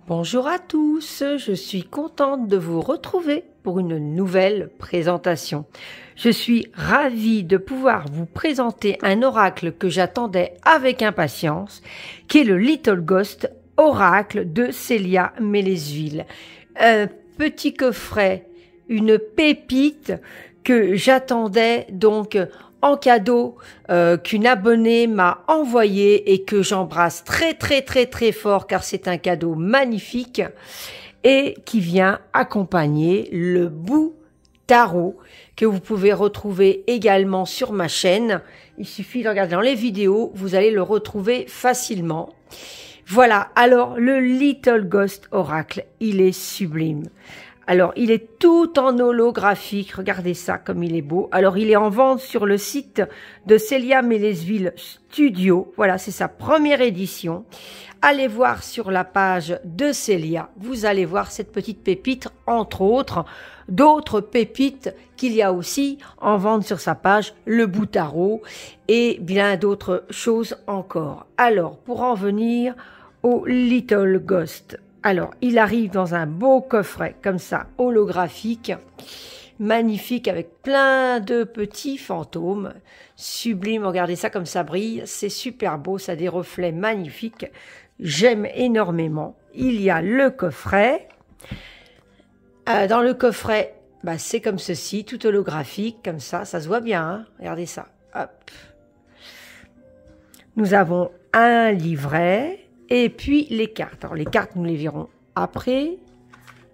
Bonjour à tous, je suis contente de vous retrouver pour une nouvelle présentation. Je suis ravie de pouvoir vous présenter un oracle que j'attendais avec impatience, qui est le Little Ghost Oracle de Célia Mélesville. Un petit coffret, une pépite que j'attendais donc en cadeau, qu'une abonnée m'a envoyé et que j'embrasse très fort car c'est un cadeau magnifique et qui vient accompagner le bout tarot que vous pouvez retrouver également sur ma chaîne. Il suffit de regarder dans les vidéos, vous allez le retrouver facilement. Voilà, alors le Little Ghost Oracle, il est sublime. Alors, il est tout en holographique. Regardez ça, comme il est beau. Alors, il est en vente sur le site de Célia Mélesville Studio. Voilà, c'est sa première édition. Allez voir sur la page de Célia. Vous allez voir cette petite pépite, entre autres, d'autres pépites qu'il y a aussi en vente sur sa page, le bout tarot et bien d'autres choses encore. Alors, pour en venir au Little Ghost. Alors, il arrive dans un beau coffret, comme ça, holographique, magnifique, avec plein de petits fantômes. Sublime, regardez ça comme ça brille, c'est super beau, ça a des reflets magnifiques. J'aime énormément. Il y a le coffret. Dans le coffret, c'est comme ceci, tout holographique, comme ça se voit bien, hein. Regardez ça, hop. Nous avons un livret. Et puis les cartes. Alors les cartes, nous les verrons après.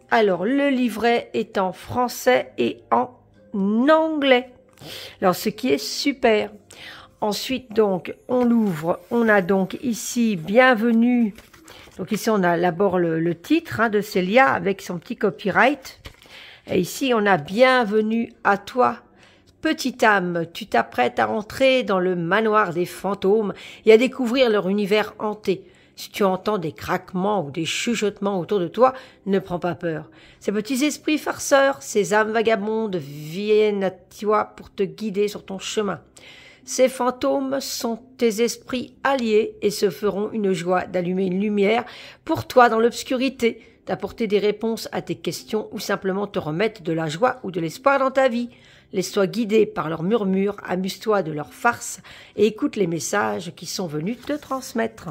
Alors le livret est en français et en anglais. Alors ce qui est super. Ensuite donc on l'ouvre. On a donc ici bienvenue. Donc ici on a d'abord le titre de Célia avec son petit copyright. Et ici on a bienvenue à toi. Petite âme, tu t'apprêtes à entrer dans le manoir des fantômes et à découvrir leur univers hanté. Si tu entends des craquements ou des chuchotements autour de toi, ne prends pas peur. Ces petits esprits farceurs, ces âmes vagabondes viennent à toi pour te guider sur ton chemin. Ces fantômes sont tes esprits alliés et se feront une joie d'allumer une lumière pour toi dans l'obscurité, d'apporter des réponses à tes questions ou simplement te remettre de la joie ou de l'espoir dans ta vie. Laisse-toi guider par leurs murmures, amuse-toi de leurs farces et écoute les messages qui sont venus te transmettre.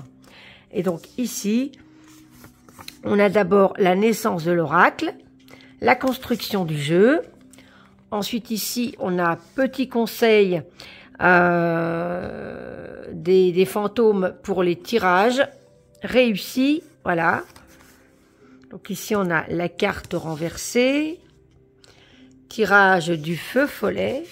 Et donc ici, on a d'abord la naissance de l'oracle, la construction du jeu. Ensuite ici, on a petit conseil des fantômes pour les tirages réussis. Voilà. Donc ici, on a la carte renversée, tirage du feu follet.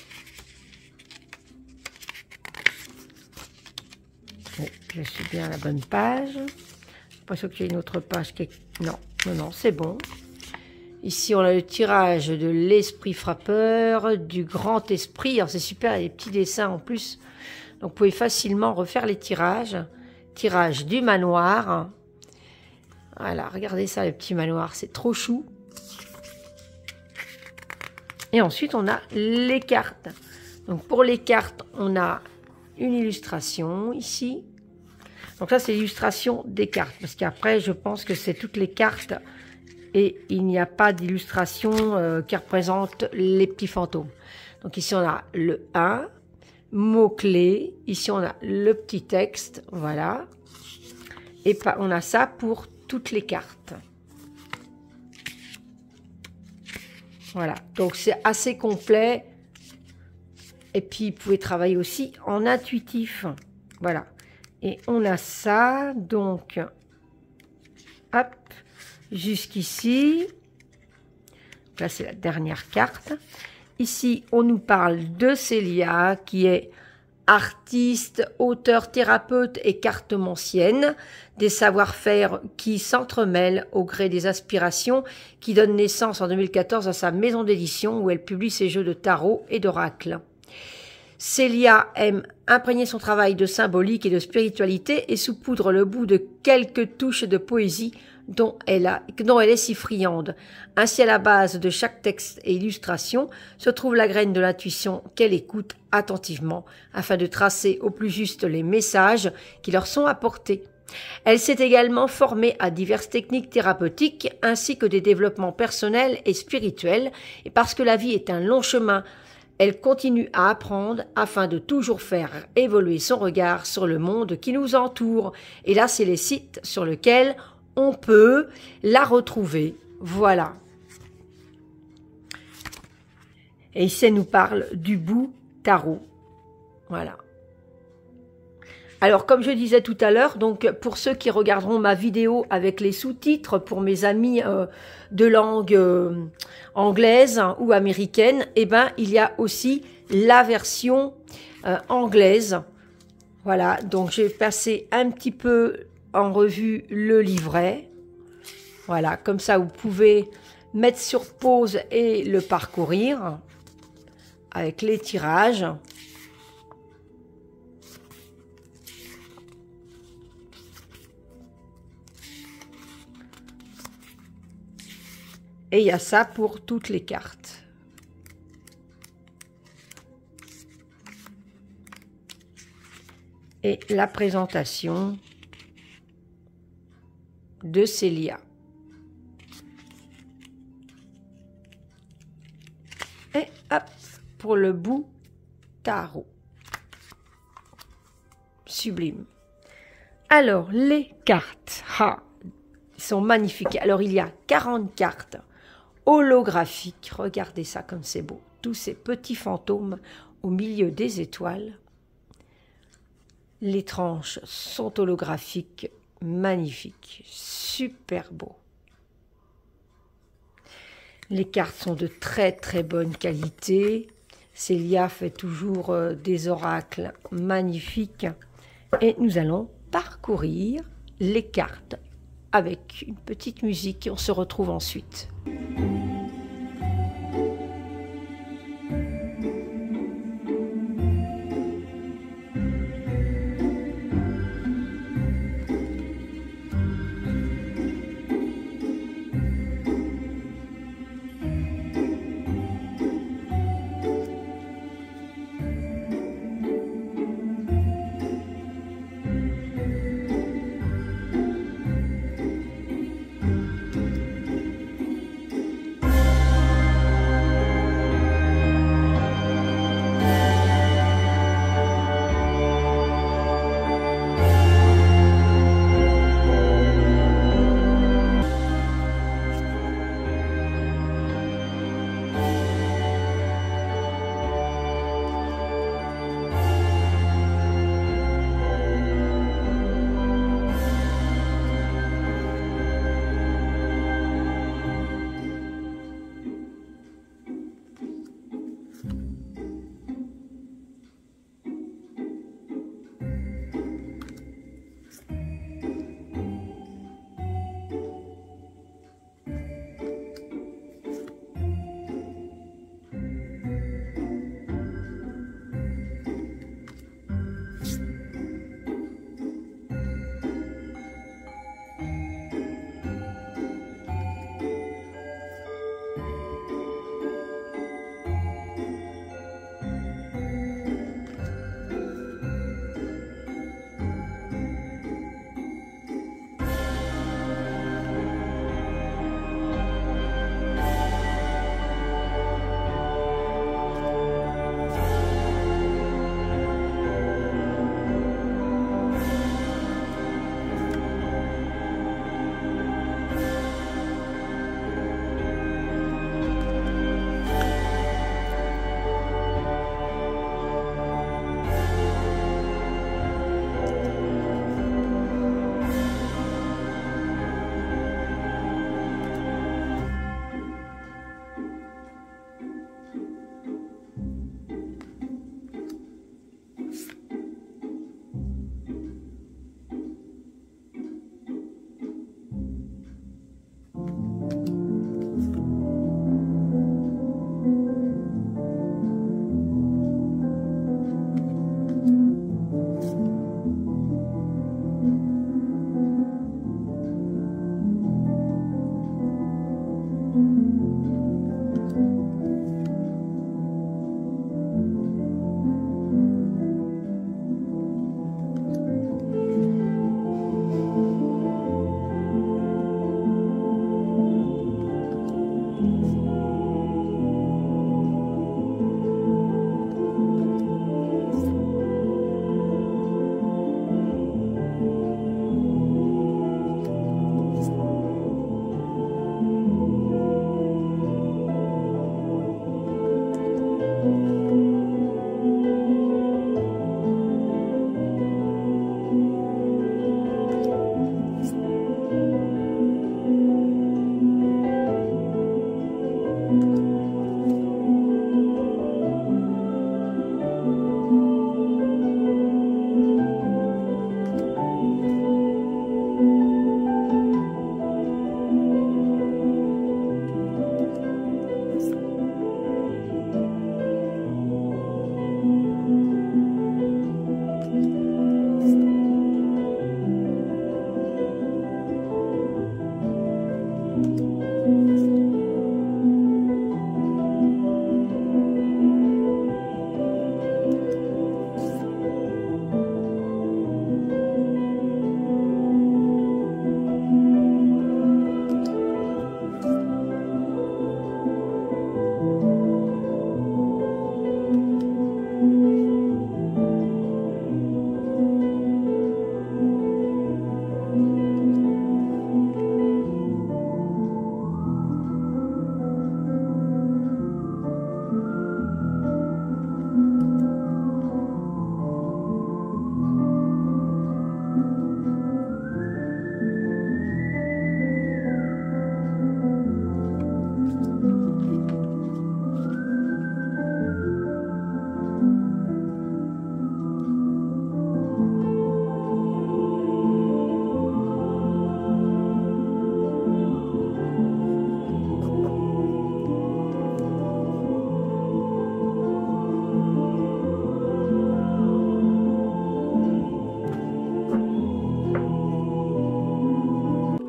Je suis bien à la bonne page. Je suis pas sûr qu'il y ait une autre page qui est... Non, c'est bon. Ici, on a le tirage de l'esprit frappeur, du grand esprit. Alors, c'est super, il y a des petits dessins en plus. Donc, vous pouvez facilement refaire les tirages. Tirage du manoir. Voilà, regardez ça, le petit manoir, c'est trop chou. Et ensuite, on a les cartes. Donc, pour les cartes, on a une illustration ici. Donc là, c'est l'illustration des cartes. Parce qu'après, je pense que c'est toutes les cartes. Et il n'y a pas d'illustration qui représente les petits fantômes. Donc ici, on a le 1, mots-clés. Ici, on a le petit texte. Voilà. Et on a ça pour toutes les cartes. Voilà. Donc, c'est assez complet. Et puis, vous pouvez travailler aussi en intuitif. Voilà. Et on a ça, donc, hop, jusqu'ici. Là, c'est la dernière carte. Ici, on nous parle de Célia, qui est artiste, auteur, thérapeute et cartomancienne, des savoir-faire qui s'entremêlent au gré des aspirations, qui donnent naissance en 2014 à sa maison d'édition où elle publie ses jeux de tarot et d'oracle. Célia aime imprégner son travail de symbolique et de spiritualité et saupoudre le bout de quelques touches de poésie dont elle est si friande. Ainsi, à la base de chaque texte et illustration se trouve la graine de l'intuition qu'elle écoute attentivement afin de tracer au plus juste les messages qui leur sont apportés. Elle s'est également formée à diverses techniques thérapeutiques ainsi que des développements personnels et spirituels. Et parce que la vie est un long chemin, elle continue à apprendre afin de toujours faire évoluer son regard sur le monde qui nous entoure. Et là, c'est les sites sur lesquels on peut la retrouver. Voilà. Et ici, elle nous parle du bout tarot. Voilà. Alors, comme je disais tout à l'heure, donc pour ceux qui regarderont ma vidéo avec les sous-titres, pour mes amis de langue anglaise ou américaine, eh ben, il y a aussi la version anglaise. Voilà, donc j'ai passé un petit peu en revue le livret. Voilà, comme ça vous pouvez mettre sur pause et le parcourir avec les tirages. Et il y a ça pour toutes les cartes. Et la présentation de Célia. Et hop, pour le bout tarot. Sublime. Alors, les cartes. Ah, ils sont magnifiques. Alors, il y a 40 cartes holographiques. Regardez ça comme c'est beau. Tous ces petits fantômes au milieu des étoiles. Les tranches sont holographiques, magnifiques, super beaux. Les cartes sont de très très bonne qualité. Célia fait toujours des oracles magnifiques. Et nous allons parcourir les cartes avec une petite musique et on se retrouve ensuite.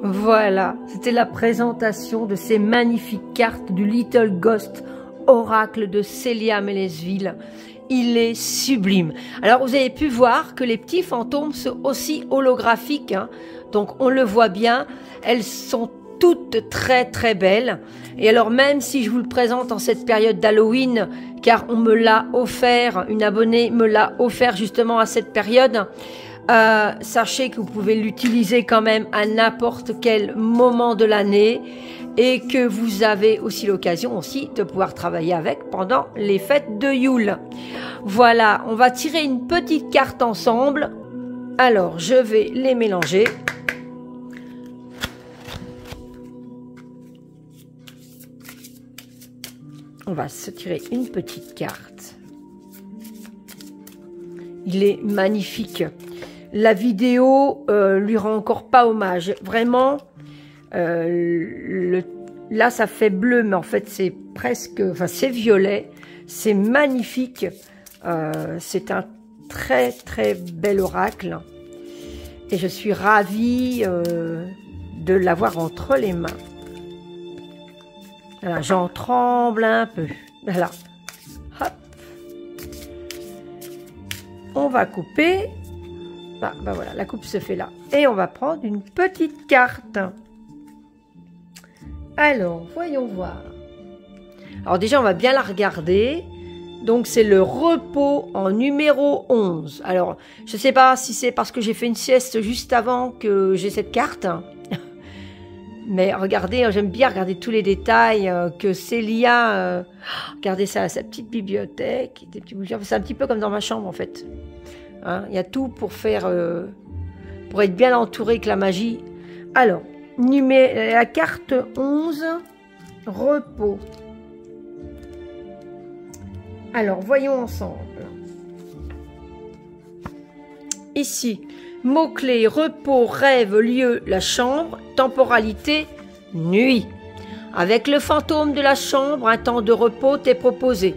Voilà, c'était la présentation de ces magnifiques cartes du Little Ghost Oracle de Célia Mélesville. Il est sublime. Alors, vous avez pu voir que les petits fantômes sont aussi holographiques, hein. Donc, on le voit bien. Elles sont toutes très très belles. Et alors, même si je vous le présente en cette période d'Halloween, car on me l'a offert, une abonnée me l'a offert justement à cette période, sachez que vous pouvez l'utiliser quand même à n'importe quel moment de l'année et que vous avez aussi l'occasion aussi de pouvoir travailler avec pendant les fêtes de Yule. Voilà, on va tirer une petite carte ensemble. Alors, je vais les mélanger. On va se tirer une petite carte. Il est magnifique. La vidéo lui rend encore pas hommage. Vraiment, là ça fait bleu, mais en fait c'est presque, enfin c'est violet. C'est magnifique. C'est un très très bel oracle. Et je suis ravie de l'avoir entre les mains. Voilà, j'en tremble un peu. Voilà. Hop. On va couper. Bah voilà, la coupe se fait là. Et on va prendre une petite carte. Alors, voyons voir. Alors déjà, on va bien la regarder. Donc, c'est le repos en numéro 11. Alors, je ne sais pas si c'est parce que j'ai fait une sieste juste avant que j'ai cette carte. Mais regardez, j'aime bien regarder tous les détails que Célia... regardez ça, sa petite bibliothèque. C'est un petit peu comme dans ma chambre, en fait. Hein, il y a tout pour faire, pour être bien entouré avec la magie. Alors, la carte 11, repos. Alors, voyons ensemble. Ici, mots-clés, repos, rêve, lieu, la chambre, temporalité, nuit. Avec le fantôme de la chambre, un temps de repos t'est proposé.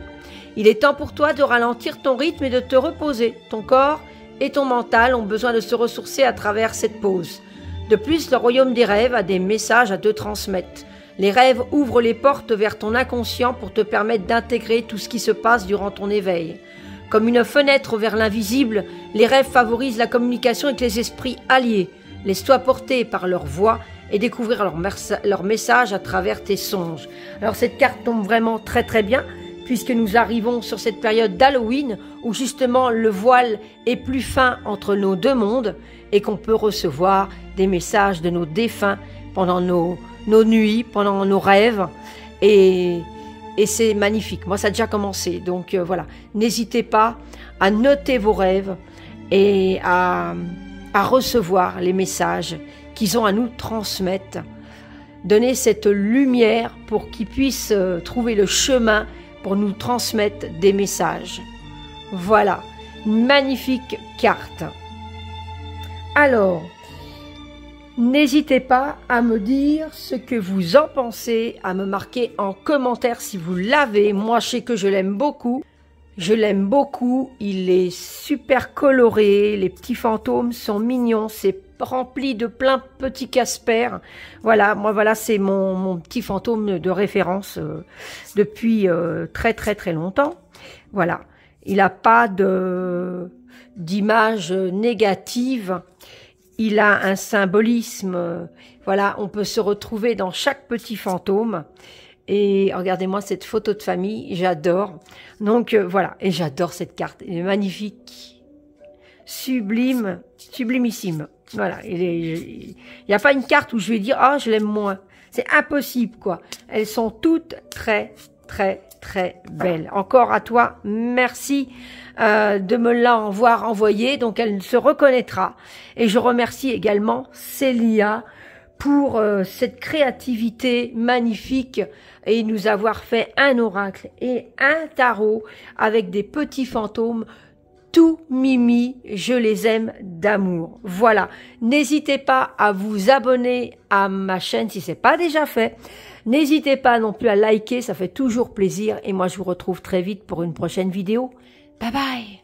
Il est temps pour toi de ralentir ton rythme et de te reposer. Ton corps et ton mental ont besoin de se ressourcer à travers cette pause. De plus, le royaume des rêves a des messages à te transmettre. Les rêves ouvrent les portes vers ton inconscient pour te permettre d'intégrer tout ce qui se passe durant ton éveil. Comme une fenêtre vers l'invisible, les rêves favorisent la communication avec les esprits alliés. Laisse-toi porter par leur voix et découvrir leur message à travers tes songes. Alors cette carte tombe vraiment très très bien, puisque nous arrivons sur cette période d'Halloween où justement le voile est plus fin entre nos deux mondes et qu'on peut recevoir des messages de nos défunts pendant nos nuits, pendant nos rêves. Et c'est magnifique. Moi, ça a déjà commencé. Donc voilà, n'hésitez pas à noter vos rêves et à recevoir les messages qu'ils ont à nous transmettre. Donner cette lumière pour qu'ils puissent trouver le chemin pour nous transmettre des messages. Voilà, une magnifique carte. Alors, n'hésitez pas à me dire ce que vous en pensez, à me marquer en commentaire si vous l'avez. Moi, je sais que je l'aime beaucoup. Je l'aime beaucoup, il est super coloré, les petits fantômes sont mignons, c'est rempli de plein de petits Casper. Voilà, moi voilà, c'est mon petit fantôme de référence depuis très très très longtemps. Voilà, il n'a pas d'image négative. Il a un symbolisme. Voilà, on peut se retrouver dans chaque petit fantôme. Et regardez-moi cette photo de famille, j'adore. Donc voilà, et j'adore cette carte, elle est magnifique, sublime, sublimissime. Voilà, il n'y a pas une carte où je vais dire ah je l'aime moins. C'est impossible quoi. Elles sont toutes très très très belles. Encore à toi, merci de me l'avoir envoyé. Donc elle se reconnaîtra. Et je remercie également Célia pour cette créativité magnifique et nous avoir fait un oracle et un tarot avec des petits fantômes tout mimi, je les aime d'amour. Voilà, n'hésitez pas à vous abonner à ma chaîne si c'est pas déjà fait. N'hésitez pas non plus à liker, ça fait toujours plaisir et moi je vous retrouve très vite pour une prochaine vidéo. Bye bye.